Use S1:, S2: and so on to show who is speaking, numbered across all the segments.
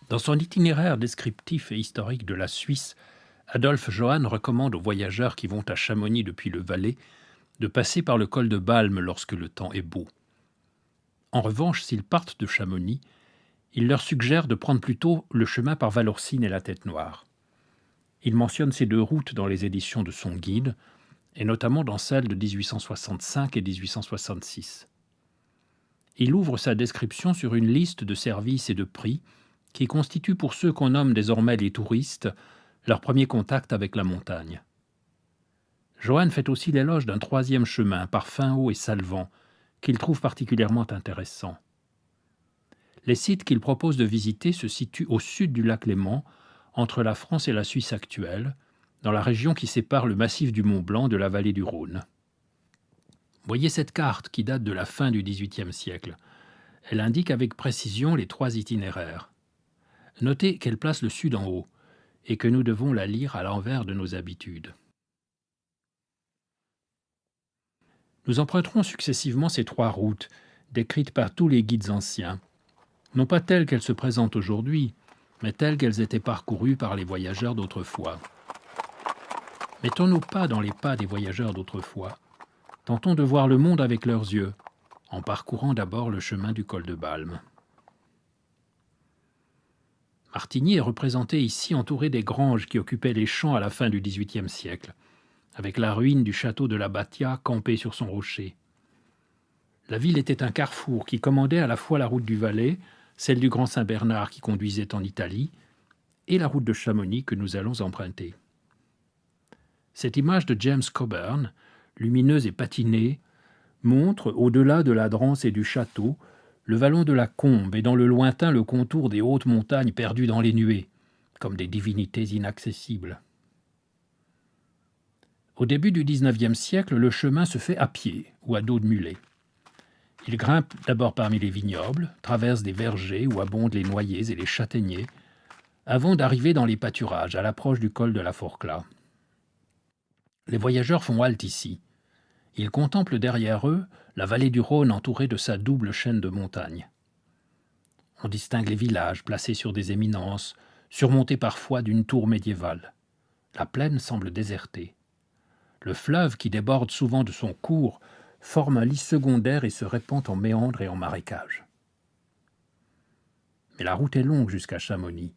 S1: Dans son itinéraire descriptif et historique de la Suisse, Adolphe Johann recommande aux voyageurs qui vont à Chamonix depuis le Valais de passer par le col de Balme lorsque le temps est beau. En revanche, s'ils partent de Chamonix, il leur suggère de prendre plutôt le chemin par Valorcine et la Tête-Noire. Il mentionne ces deux routes dans les éditions de son guide, et notamment dans celles de 1865 et 1866. Il ouvre sa description sur une liste de services et de prix qui constitue pour ceux qu'on nomme désormais les touristes leur premier contact avec la montagne. Johann fait aussi l'éloge d'un troisième chemin par Finhaut et Salvan, qu'il trouve particulièrement intéressant. Les sites qu'il propose de visiter se situent au sud du lac Léman, entre la France et la Suisse actuelle, dans la région qui sépare le massif du Mont-Blanc de la vallée du Rhône. Voyez cette carte qui date de la fin du XVIIIe siècle. Elle indique avec précision les trois itinéraires. Notez qu'elle place le sud en haut, et que nous devons la lire à l'envers de nos habitudes. Nous emprunterons successivement ces trois routes, décrites par tous les guides anciens, non pas telles qu'elles se présentent aujourd'hui, mais telles qu'elles étaient parcourues par les voyageurs d'autrefois. Mettons-nous pas dans les pas des voyageurs d'autrefois. Tentons de voir le monde avec leurs yeux, en parcourant d'abord le chemin du col de Balme. Martigny est représenté ici entouré des granges qui occupaient les champs à la fin du XVIIIe siècle, avec la ruine du château de la Battia campée sur son rocher. La ville était un carrefour qui commandait à la fois la route du Valais, celle du Grand Saint-Bernard qui conduisait en Italie, et la route de Chamonix que nous allons emprunter. Cette image de James Coburn, lumineuse et patinée, montre, au-delà de la Drance et du château, le vallon de la Combe et dans le lointain le contour des hautes montagnes perdues dans les nuées, comme des divinités inaccessibles. Au début du XIXe siècle, le chemin se fait à pied ou à dos de mulet. Il grimpe d'abord parmi les vignobles, traverse des vergers où abondent les noyers et les châtaigniers, avant d'arriver dans les pâturages à l'approche du col de la Forclaz. Les voyageurs font halte ici. Ils contemplent derrière eux la vallée du Rhône entourée de sa double chaîne de montagnes. On distingue les villages placés sur des éminences, surmontés parfois d'une tour médiévale. La plaine semble désertée. Le fleuve, qui déborde souvent de son cours, forme un lit secondaire et se répand en méandres et en marécages. Mais la route est longue jusqu'à Chamonix.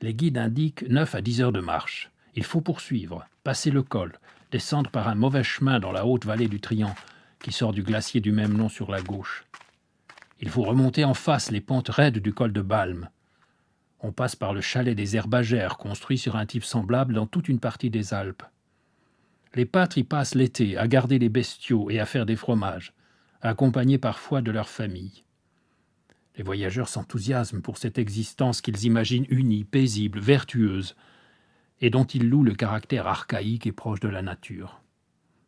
S1: Les guides indiquent 9 à 10 heures de marche. Il faut poursuivre, passer le col, descendre par un mauvais chemin dans la haute vallée du Trian, qui sort du glacier du même nom sur la gauche. Il faut remonter en face les pentes raides du col de Balme. On passe par le chalet des herbagères, construit sur un type semblable dans toute une partie des Alpes. Les pâtres y passent l'été à garder les bestiaux et à faire des fromages, accompagnés parfois de leur famille. Les voyageurs s'enthousiasment pour cette existence qu'ils imaginent unie, paisible, vertueuse, et dont ils louent le caractère archaïque et proche de la nature.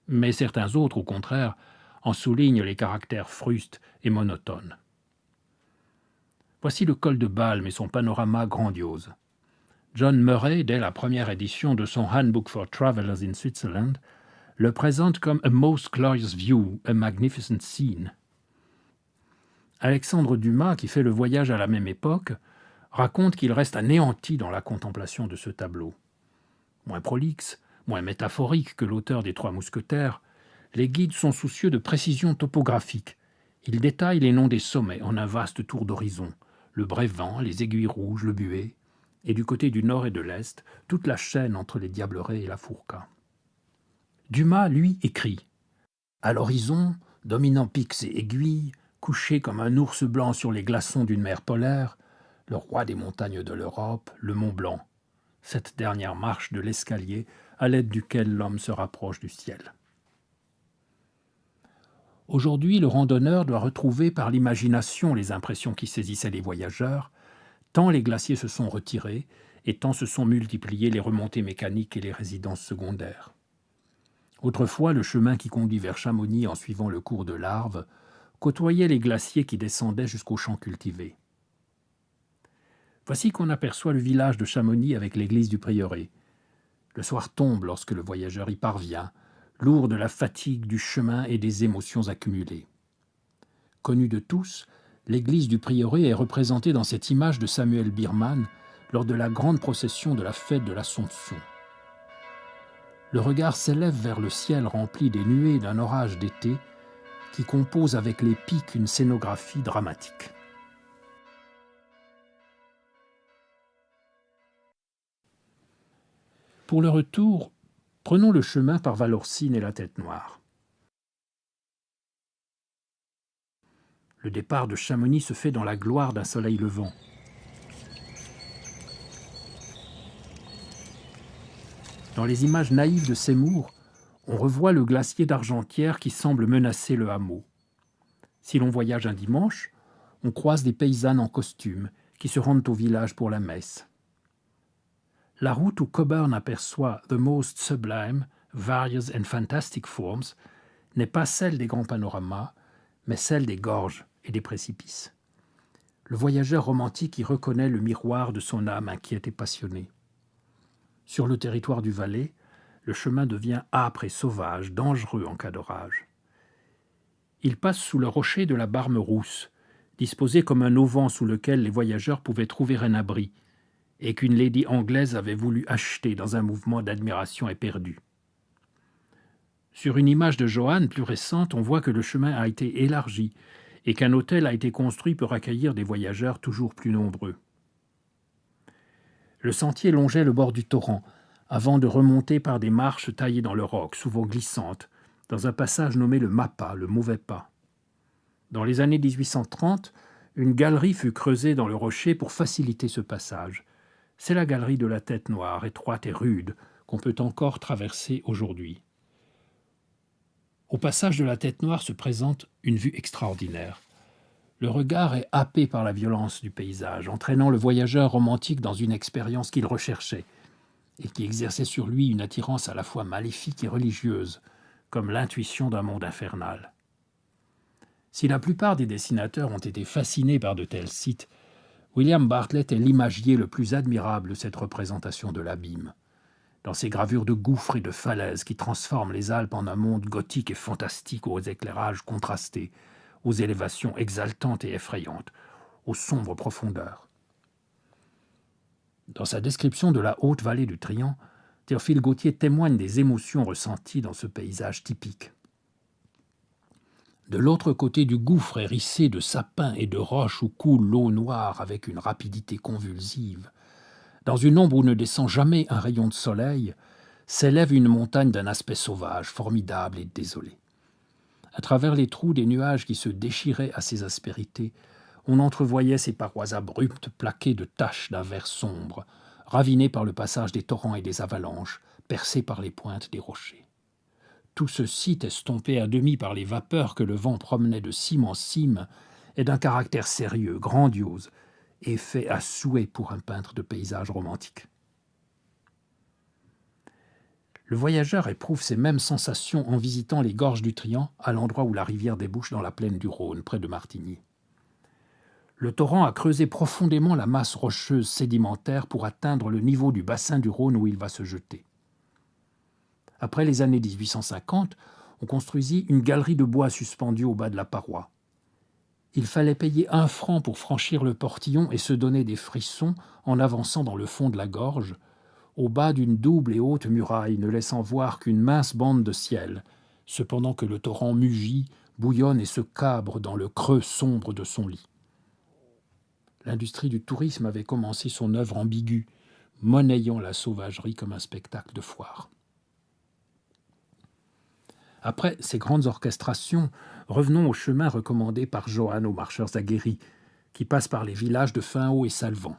S1: Mais certains autres, au contraire, en soulignent les caractères frustes et monotones. Voici le col de Balme et son panorama grandiose. John Murray, dès la première édition de son Handbook for Travelers in Switzerland, le présente comme « a most glorious view, a magnificent scene ». Alexandre Dumas, qui fait le voyage à la même époque, raconte qu'il reste anéanti dans la contemplation de ce tableau. Moins prolixe, moins métaphorique que l'auteur des Trois Mousquetaires, les guides sont soucieux de précision topographique. Ils détaillent les noms des sommets en un vaste tour d'horizon, le Brévent, les Aiguilles Rouges, le Buet, et du côté du nord et de l'est, toute la chaîne entre les Diablerets et la Fourca. Dumas, lui, écrit « À l'horizon, dominant pics et aiguilles, couché comme un ours blanc sur les glaçons d'une mer polaire, le roi des montagnes de l'Europe, le Mont Blanc, cette dernière marche de l'escalier à l'aide duquel l'homme se rapproche du ciel. » Aujourd'hui, le randonneur doit retrouver par l'imagination les impressions qui saisissaient les voyageurs, tant les glaciers se sont retirés et tant se sont multipliées les remontées mécaniques et les résidences secondaires. Autrefois, le chemin qui conduit vers Chamonix en suivant le cours de l'Arve côtoyait les glaciers qui descendaient jusqu'aux champs cultivés. Voici qu'on aperçoit le village de Chamonix avec l'église du prieuré. Le soir tombe lorsque le voyageur y parvient, lourd de la fatigue du chemin et des émotions accumulées. Connu de tous, L'église du prieuré est représentée dans cette image de Samuel Bierman lors de la grande procession de la fête de l'Assomption. Le regard s'élève vers le ciel rempli des nuées d'un orage d'été qui compose avec les pics une scénographie dramatique. Pour le retour, prenons le chemin par Valorcine et la Tête-Noire. Le départ de Chamonix se fait dans la gloire d'un soleil levant. Dans les images naïves de Seymour, on revoit le glacier d'Argentière qui semble menacer le hameau. Si l'on voyage un dimanche, on croise des paysannes en costume qui se rendent au village pour la messe. La route où Cockburn aperçoit « the most sublime, various and fantastic forms » n'est pas celle des grands panoramas, mais celle des gorges et des précipices. Le voyageur romantique y reconnaît le miroir de son âme inquiète et passionnée. Sur le territoire du Valais, le chemin devient âpre et sauvage, dangereux en cas d'orage. Il passe sous le rocher de la Barme Rousse, disposé comme un auvent sous lequel les voyageurs pouvaient trouver un abri, et qu'une lady anglaise avait voulu acheter dans un mouvement d'admiration éperdue. Sur une image de Johann plus récente, on voit que le chemin a été élargi et qu'un hôtel a été construit pour accueillir des voyageurs toujours plus nombreux. Le sentier longeait le bord du torrent, avant de remonter par des marches taillées dans le roc, souvent glissantes, dans un passage nommé le Mappa, le mauvais pas. Dans les années 1830, une galerie fut creusée dans le rocher pour faciliter ce passage. C'est la galerie de la Tête-Noire, étroite et rude, qu'on peut encore traverser aujourd'hui. Au passage de la Tête-Noire se présente une vue extraordinaire. Le regard est happé par la violence du paysage, entraînant le voyageur romantique dans une expérience qu'il recherchait et qui exerçait sur lui une attirance à la fois maléfique et religieuse, comme l'intuition d'un monde infernal. Si la plupart des dessinateurs ont été fascinés par de tels sites, William Bartlett est l'imagier le plus admirable de cette représentation de l'abîme. Dans ses gravures de gouffres et de falaises qui transforment les Alpes en un monde gothique et fantastique aux éclairages contrastés, aux élévations exaltantes et effrayantes, aux sombres profondeurs. Dans sa description de la haute vallée du Trian, Théophile Gautier témoigne des émotions ressenties dans ce paysage typique. De l'autre côté du gouffre hérissé de sapins et de roches où coule l'eau noire avec une rapidité convulsive, dans une ombre où ne descend jamais un rayon de soleil, s'élève une montagne d'un aspect sauvage, formidable et désolé. À travers les trous des nuages qui se déchiraient à ses aspérités, on entrevoyait ces parois abruptes plaquées de taches d'un vert sombre, ravinées par le passage des torrents et des avalanches, percées par les pointes des rochers. Tout ce site, estompé à demi par les vapeurs que le vent promenait de cime en cime, est d'un caractère sérieux, grandiose, et fait à souhait pour un peintre de paysages romantiques. Le voyageur éprouve ces mêmes sensations en visitant les gorges du Trian, à l'endroit où la rivière débouche dans la plaine du Rhône, près de Martigny. Le torrent a creusé profondément la masse rocheuse sédimentaire pour atteindre le niveau du bassin du Rhône où il va se jeter. Après les années 1850, on construisit une galerie de bois suspendue au bas de la paroi. Il fallait payer 1 franc pour franchir le portillon et se donner des frissons en avançant dans le fond de la gorge, au bas d'une double et haute muraille ne laissant voir qu'une mince bande de ciel, cependant que le torrent mugit, bouillonne et se cabre dans le creux sombre de son lit. L'industrie du tourisme avait commencé son œuvre ambiguë, monnayant la sauvagerie comme un spectacle de foire. Après ces grandes orchestrations, revenons au chemin recommandé par Johann aux marcheurs aguerris, qui passe par les villages de Finhaut et Salvan.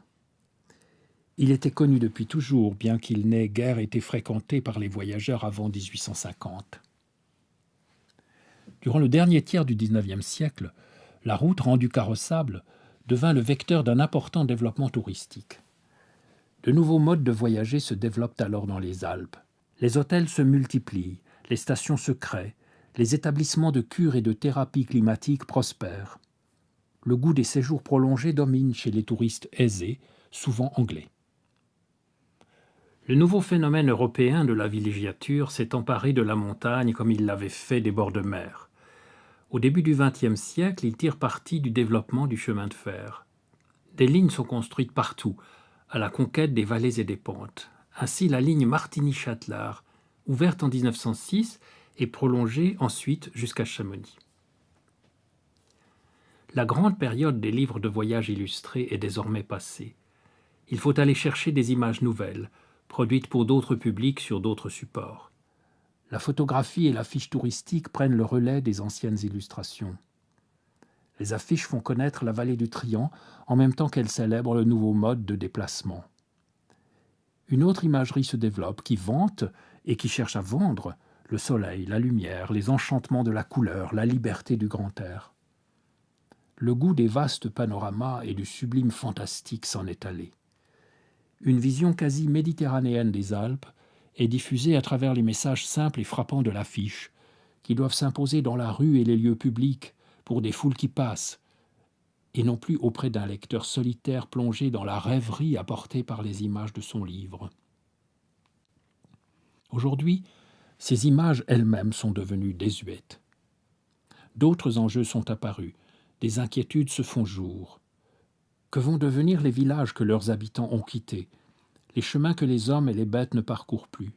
S1: Il était connu depuis toujours, bien qu'il n'ait guère été fréquenté par les voyageurs avant 1850. Durant le dernier tiers du XIXe siècle, la route rendue carrossable devint le vecteur d'un important développement touristique. De nouveaux modes de voyager se développent alors dans les Alpes. Les hôtels se multiplient, les stations se créent, les établissements de cure et de thérapie climatique prospèrent. Le goût des séjours prolongés domine chez les touristes aisés, souvent anglais. Le nouveau phénomène européen de la villégiature s'est emparé de la montagne comme il l'avait fait des bords de mer. Au début du XXe siècle, il tire parti du développement du chemin de fer. Des lignes sont construites partout, à la conquête des vallées et des pentes. Ainsi, la ligne Martigny-Châtelard, ouverte en 1906, est prolongée ensuite jusqu'à Chamonix. La grande période des livres de voyage illustrés est désormais passée. Il faut aller chercher des images nouvelles, produites pour d'autres publics sur d'autres supports. La photographie et l'affiche touristique prennent le relais des anciennes illustrations. Les affiches font connaître la vallée du Trian en même temps qu'elles célèbrent le nouveau mode de déplacement. Une autre imagerie se développe qui vante et qui cherche à vendre le soleil, la lumière, les enchantements de la couleur, la liberté du grand air. Le goût des vastes panoramas et du sublime fantastique s'en est allé. Une vision quasi méditerranéenne des Alpes est diffusée à travers les messages simples et frappants de l'affiche, qui doivent s'imposer dans la rue et les lieux publics pour des foules qui passent, et non plus auprès d'un lecteur solitaire plongé dans la rêverie apportée par les images de son livre. Aujourd'hui, ces images elles-mêmes sont devenues désuètes. D'autres enjeux sont apparus, des inquiétudes se font jour. Que vont devenir les villages que leurs habitants ont quittés, les chemins que les hommes et les bêtes ne parcourent plus?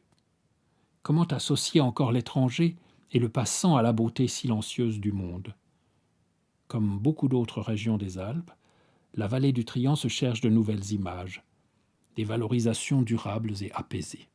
S1: Comment associer encore l'étranger et le passant à la beauté silencieuse du monde? Comme beaucoup d'autres régions des Alpes, la vallée du Trian se cherche de nouvelles images, des valorisations durables et apaisées.